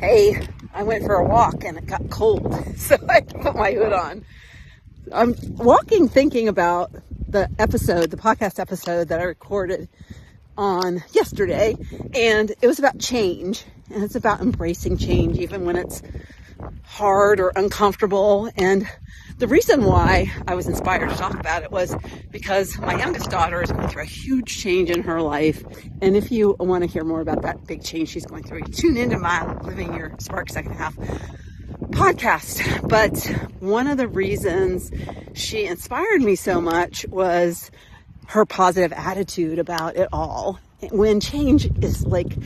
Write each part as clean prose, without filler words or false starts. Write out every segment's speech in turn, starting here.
Hey, I went for a walk and it got cold, so I had to put my hood on. I'm walking thinking about the podcast episode that I recorded on yesterday, and it was about change, and it's about embracing change even when it's hard or uncomfortable. And the reason why I was inspired to talk about it was because my youngest daughter is going through a huge change in her life. And if you want to hear more about that big change she's going through, tune into my Living Your Spark Second Half podcast. But one of the reasons she inspired me so much was her positive attitude about it all. When change is like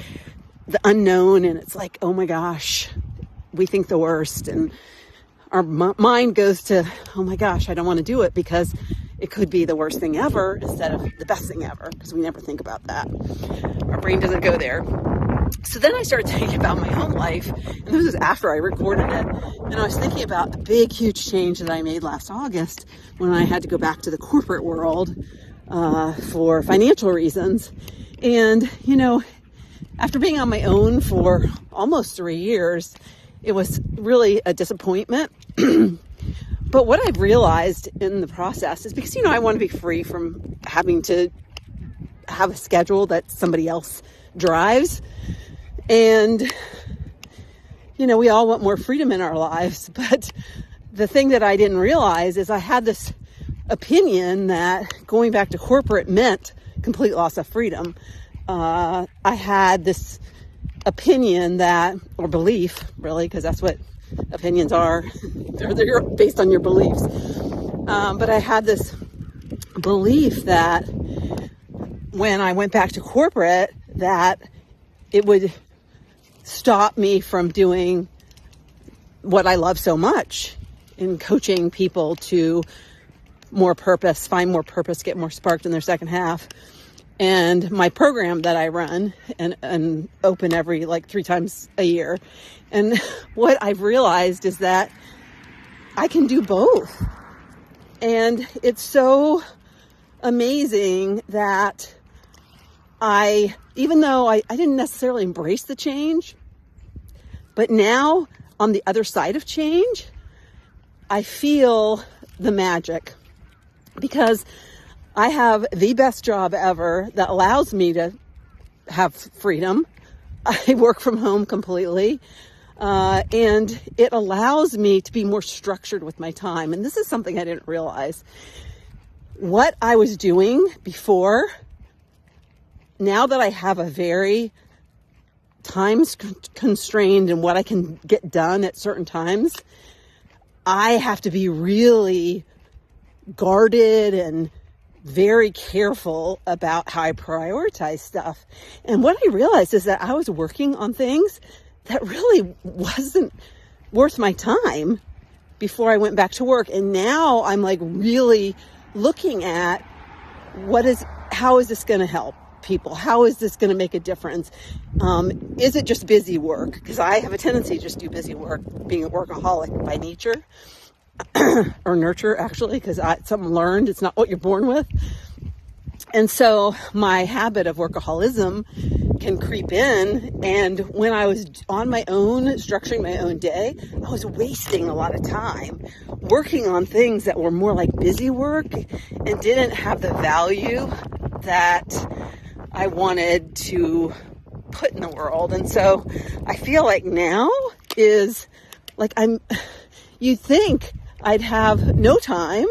the unknown and it's like, oh my gosh, we think the worst, and our mind goes to, oh my gosh, I don't want to do it because it could be the worst thing ever instead of the best thing ever, because we never think about that. Our brain doesn't go there. So then I started thinking about my own life, and this was after I recorded it, and I was thinking about the big, huge change that I made last August when I had to go back to the corporate world for financial reasons. And, after being on my own for almost 3 years, it was really a disappointment. But what I've realized in the process is because, I want to be free from having to have a schedule that somebody else drives. And, we all want more freedom in our lives. But the thing that I didn't realize is I had this opinion that going back to corporate meant complete loss of freedom. I had this opinion or belief, really, because that's what opinions are. They're based on your beliefs. But I had this belief that when I went back to corporate, that it would stop me from doing what I love so much in coaching people to more purpose, find more purpose, get more sparked in their second half. And my program that I run and open every 3 times a year. And what I've realized is that I can do both. And it's so amazing that even though I didn't necessarily embrace the change, but now on the other side of change, I feel the magic, because I have the best job ever that allows me to have freedom. I work from home completely, and it allows me to be more structured with my time. And this is something I didn't realize. What I was doing before, now that I have a very time constrained and what I can get done at certain times, I have to be really guarded and very careful about how I prioritize stuff. And what I realized is that I was working on things that really wasn't worth my time before I went back to work. And now I'm really looking at how is this going to help people? How is this going to make a difference? Is it just busy work? Because I have a tendency to just do busy work, being a workaholic by nature. Or nurture, actually, because it's something learned. It's not what you're born with. And so my habit of workaholism can creep in. And when I was on my own, structuring my own day, I was wasting a lot of time working on things that were more like busy work and didn't have the value that I wanted to put in the world. And so I feel like now is you'd think I'd have no time,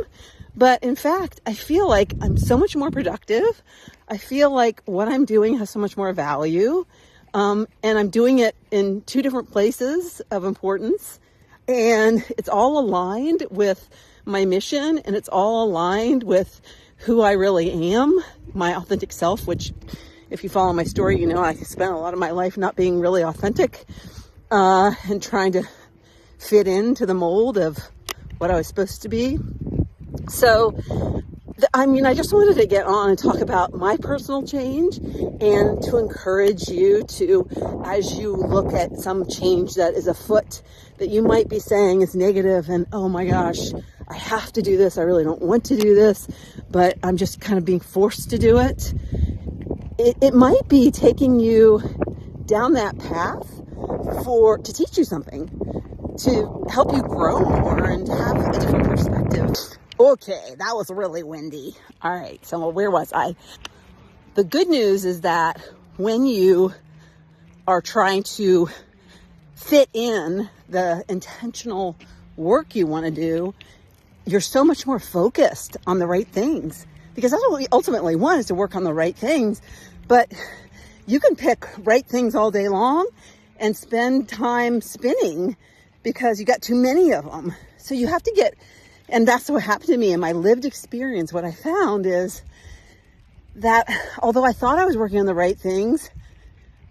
but in fact, I feel like I'm so much more productive. I feel like what I'm doing has so much more value, and I'm doing it in 2 different places of importance, and it's all aligned with my mission, and it's all aligned with who I really am, my authentic self, which, if you follow my story, I spent a lot of my life not being really authentic, and trying to fit into the mold of what I was supposed to be. So, I just wanted to get on and talk about my personal change and to encourage you to, as you look at some change that is afoot that you might be saying is negative and, oh my gosh, I have to do this. I really don't want to do this, but I'm just kind of being forced to do it. It might be taking you down that path to teach you something, to help you grow more and have a different perspective. Okay, that was really windy. All right, so where was I? The good news is that when you are trying to fit in the intentional work you want to do, you're so much more focused on the right things, because that's what we ultimately want, is to work on the right things. But you can pick right things all day long and spend time spinning because you got too many of them. So you have to get, and that's what happened to me in my lived experience. What I found is that although I thought I was working on the right things,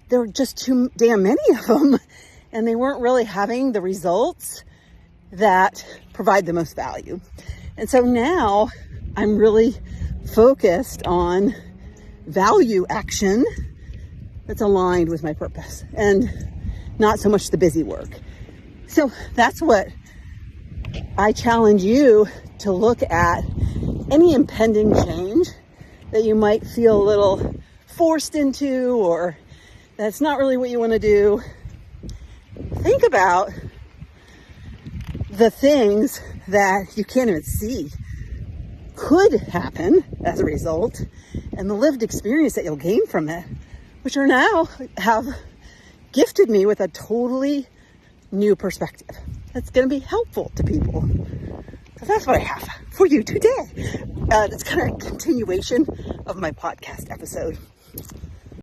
there were just too damn many of them, and they weren't really having the results that provide the most value. And so now I'm really focused on value action that's aligned with my purpose and not so much the busy work. So that's what I challenge you to look at. Any impending change that you might feel a little forced into, or that's not really what you want to do. Think about the things that you can't even see could happen as a result, and the lived experience that you'll gain from it, which are now have gifted me with a totally new perspective that's going to be helpful to people. So that's what I have for you today. It's kind of a continuation of my podcast episode.